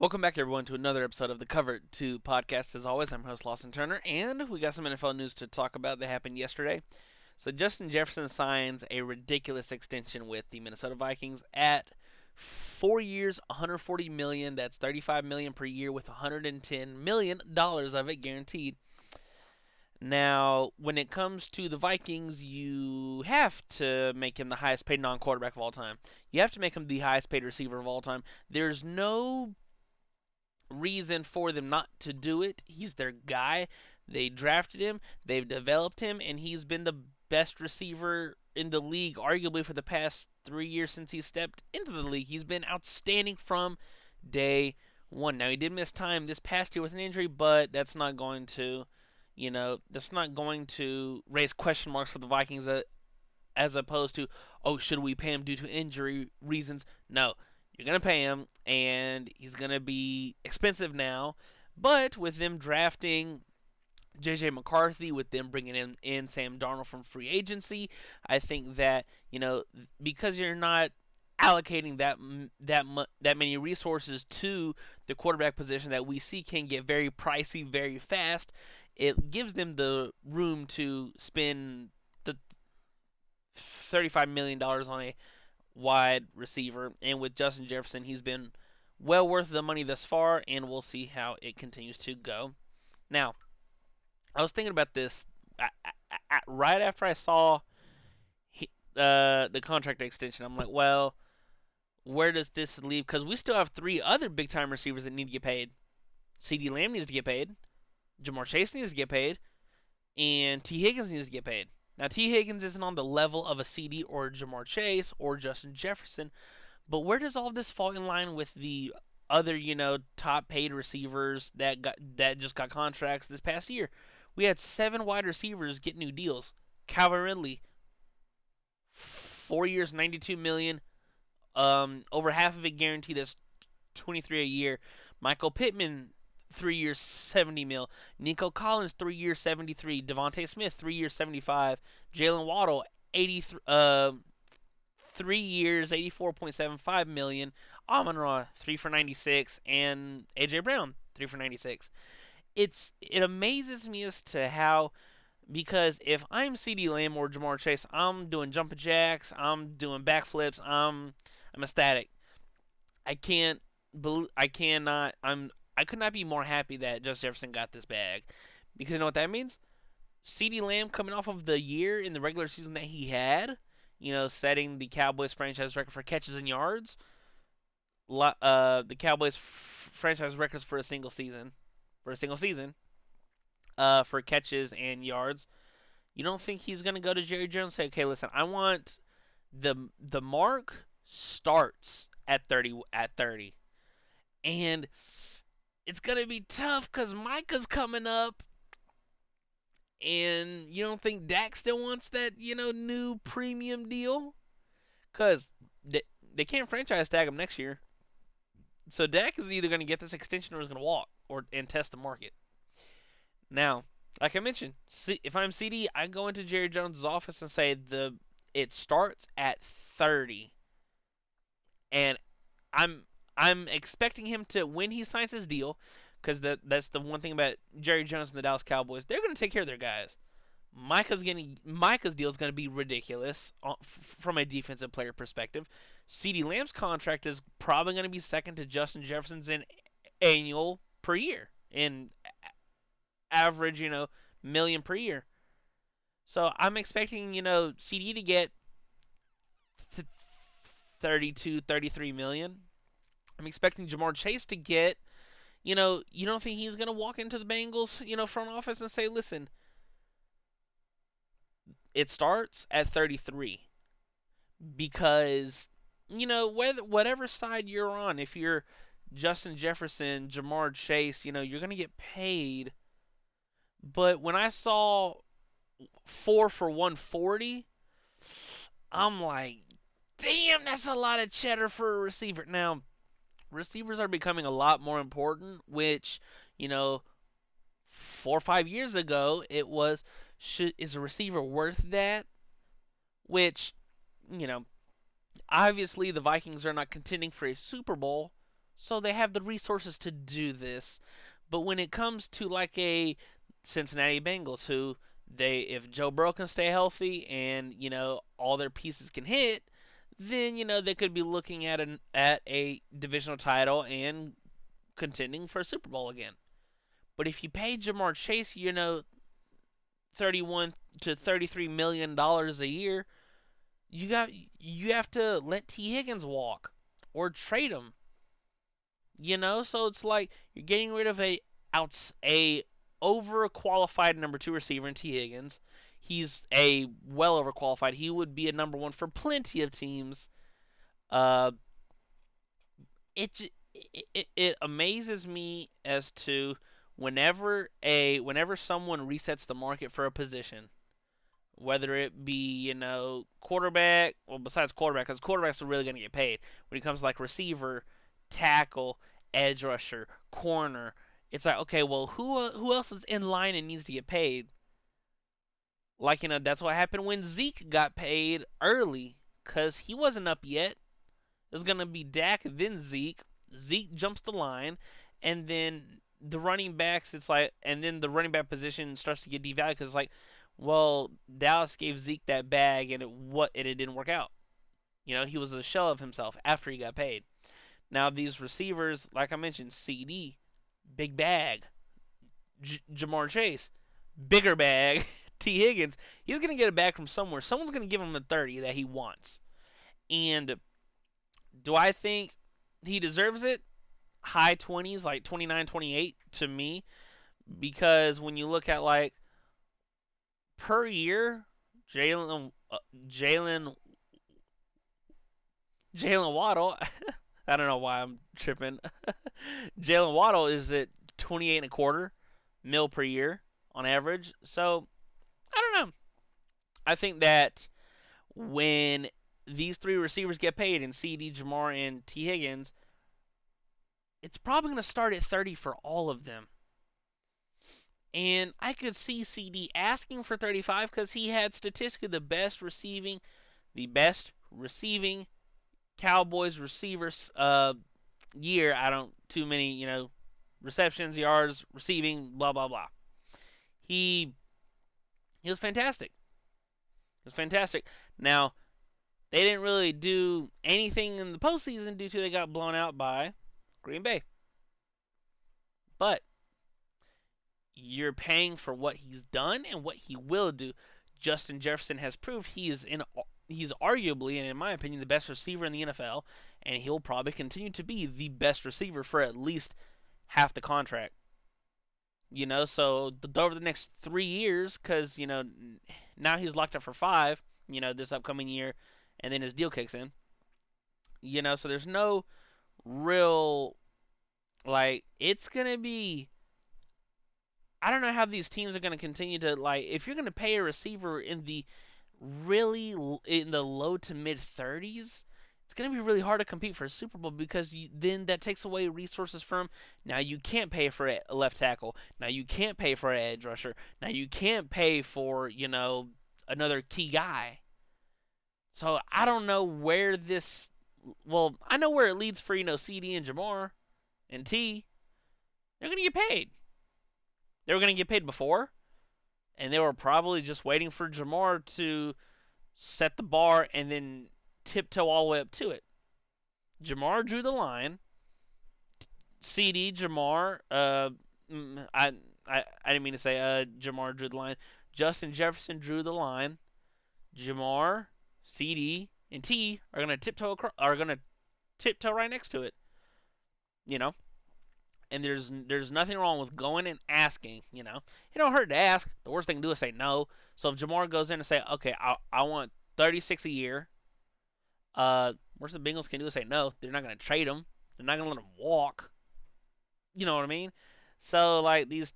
Welcome back, everyone, to another episode of the Cover 2 podcast. As always, I'm host Lawson Turner, and we got some NFL news to talk about that happened yesterday. So, Justin Jefferson signs a ridiculous extension with the Minnesota Vikings at 4 years, 140 million. That's 35 million per year, with 110 million dollars of it guaranteed. Now, when it comes to the Vikings, you have to make him the highest paid non-quarterback of all time. You have to make him the highest paid receiver of all time. There's no reason for them not to do it. He's their guy. They drafted him, they've developed him, and he's been the best receiver in the league, arguably for the past 3 years since he stepped into the league. He's been outstanding from day one. Now, he did miss time this past year with an injury, but that's not going to raise question marks for the Vikings as opposed to, oh, should we pay him due to injury reasons? No, you're going to pay him, and he's going to be expensive now. But with them drafting J.J. McCarthy, with them bringing in Sam Darnold from free agency, I think that, because you're not allocating that many resources to the quarterback position that we see can get very pricey very fast, it gives them the room to spend the $35 million on a wide receiver. And with Justin Jefferson, he's been well worth the money thus far, and we'll see how it continues to go. Now, I was thinking about this right after I saw the contract extension. I'm like, well, where does this leave? Because we still have three other big time receivers that need to get paid. CeeDee Lamb needs to get paid. Jamar Chase needs to get paid. And T. Higgins needs to get paid. Now, T. Higgins isn't on the level of a CeeDee or Jamar Chase or Justin Jefferson, but where does all this fall in line with the other, top paid receivers that just got contracts this past year? We had 7 wide receivers get new deals. Calvin Ridley, 4 years, 92 million. Over half of it guaranteed. That's 23 a year. Michael Pittman, 3 years, 70 mil. Nico Collins, 3 years, 73. Devontae Smith, 3 years, 75. Jalen Waddle, 3 years, 84.75 million. Amon Ra, 3 for 96, and AJ Brown, 3 for 96. It amazes me as to how, because if I'm CeeDee Lamb or Jamar Chase, I'm doing jumping jacks, I'm doing backflips, I'm ecstatic. I can't I cannot I could not be more happy that Justin Jefferson got this bag, because you know what that means. CeeDee Lamb, coming off of the year in the regular season that he had, setting the Cowboys franchise record for catches and yards. The Cowboys franchise records for a single season, for catches and yards. You don't think he's gonna go to Jerry Jones and say, okay, listen, I want the mark starts at 30, and it's gonna be tough because Micah's coming up, and you don't think Dak still wants that new premium deal, because they can't franchise tag him next year. So Dak is either gonna get this extension or he's gonna walk and test the market. Now, like I mentioned, if I'm CD, I go into Jerry Jones' office and say it starts at 30, and I'm I'm expecting him to, when he signs his deal, because that's the one thing about Jerry Jones and the Dallas Cowboys. They're going to take care of their guys. Micah's deal is going to be ridiculous from a defensive player perspective. CeeDee Lamb's contract is probably going to be second to Justin Jefferson's in annual per year, in average, million per year. So I'm expecting, CD to get 32, 33 million. I'm expecting Jamar Chase to get, you don't think he's going to walk into the Bengals, front office and say, listen, it starts at 33, because, whatever side you're on, if you're Justin Jefferson, Jamar Chase, you're going to get paid. But when I saw 4 for 140, I'm like, damn, that's a lot of cheddar for a receiver. Now, receivers are becoming a lot more important, which, 4 or 5 years ago, it was, is a receiver worth that? Which, you know, obviously the Vikings are not contending for a Super Bowl, So they have the resources to do this. But when it comes to like a Cincinnati Bengals, who they if Joe Burrow can stay healthy and all their pieces can hit, then they could be looking at a divisional title and contending for a Super Bowl again. But if you pay Jamar Chase, 31 to 33 million dollars a year, you have to let T Higgins walk or trade him. So it's like you're getting rid of a overqualified number two receiver in T Higgins. He's a well overqualified. He would be a number one for plenty of teams. Uh, it amazes me as to whenever someone resets the market for a position, whether it be quarterback, well, besides quarterback, because quarterbacks are really going to get paid. When it comes to like receiver, tackle, edge rusher, corner, it's like, okay, well, who else is in line and needs to get paid? Like, that's what happened when Zeke got paid early, because he wasn't up yet. It was going to be Dak, then Zeke. Zeke jumps the line, and then the running backs, it's like, and then the running back position starts to get devalued because it's like, well, Dallas gave Zeke that bag, and it didn't work out. He was a shell of himself after he got paid. Now these receivers, like I mentioned, CeeDee, big bag. Jamar Chase, bigger bag. T Higgins, he's gonna get a bag from somewhere. Someone's gonna give him the 30 that he wants. And do I think he deserves it? High 20s, like 29, 28 to me, because when you look at like per year, Jalen Jalen Jalen Waddle. I don't know why I'm tripping. Jalen Waddle is at 28 and a quarter mil per year on average. So I don't know. I think that when these three receivers get paid, and CeeDee, Jamar, and T Higgins, it's probably going to start at 30 for all of them. And I could see CeeDee asking for 35 because he had statistically the best receiving Cowboys receivers year. I don't too many receptions, yards, receiving, blah blah blah. He he was fantastic. It was fantastic. Now they didn't really do anything in the postseason due to they got blown out by Green Bay. But you're paying for what he's done and what he will do. Justin Jefferson has proved he's arguably, and in my opinion, the best receiver in the NFL, and he'll probably continue to be the best receiver for at least half the contract. So over the next 3 years, because now he's locked up for 5. This upcoming year, and then his deal kicks in. So there's no real like it's gonna be. I don't know how these teams are gonna continue to like. If you're gonna pay a receiver in the low to mid 30s, it's going to be really hard to compete for a Super Bowl because then that takes away resources from. Now you can't pay for a left tackle. Now you can't pay for an edge rusher. Now you can't pay for another key guy. So I don't know where this. Well, I know where it leads for CeeDee and Jamar and T. They're going to get paid. They were going to get paid before, and they were probably just waiting for Jamar to set the bar and then tiptoe all the way up to it. Jamar drew the line. CeeDee, Jamar, I didn't mean to say Jamar drew the line. Justin Jefferson drew the line. Jamar, CeeDee, and T are gonna tiptoe right next to it. You know, and there's nothing wrong with going and asking. It don't hurt to ask. The worst thing to do is say no. So if Jamar goes in and say, okay, I want 36 a year. Worst the Bengals can do is say no. They're not gonna trade him. They're not gonna let him walk. You know what I mean? So like these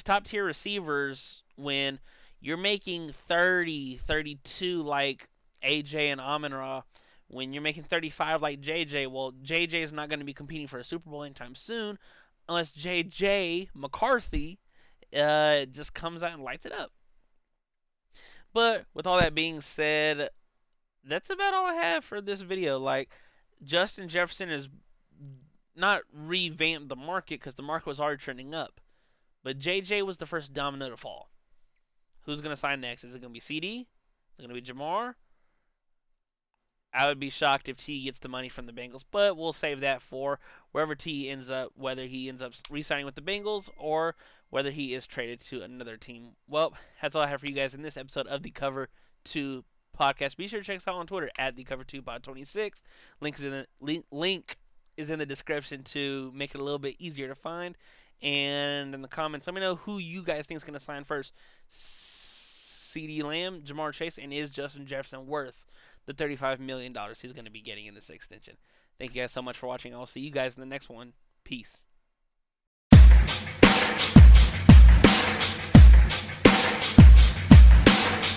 top tier receivers, when you're making 30, 32 like AJ and Amon-Ra, when you're making 35 like JJ, well, JJ is not going to be competing for a Super Bowl anytime soon unless JJ McCarthy just comes out and lights it up. But with all that being said, that's about all I have for this video. Like, Justin Jefferson is not revamp the market because the market was already trending up. But JJ was the first domino to fall. Who's going to sign next? Is it going to be CeeDee? Is it going to be Jamar? I would be shocked if T gets the money from the Bengals, but we'll save that for wherever T ends up, whether he ends up re-signing with the Bengals or whether he is traded to another team. Well, that's all I have for you guys in this episode of the Cover 2 podcast. Be sure to check us out on Twitter at the Cover 2 Pod 26. Link is in the description to make it a little bit easier to find. And in the comments, let me know who you guys think is going to sign first. CeeDee Lamb, Jamar Chase, and is Justin Jefferson worth the $35 million he's going to be getting in this extension? Thank you guys so much for watching. I'll see you guys in the next one. Peace.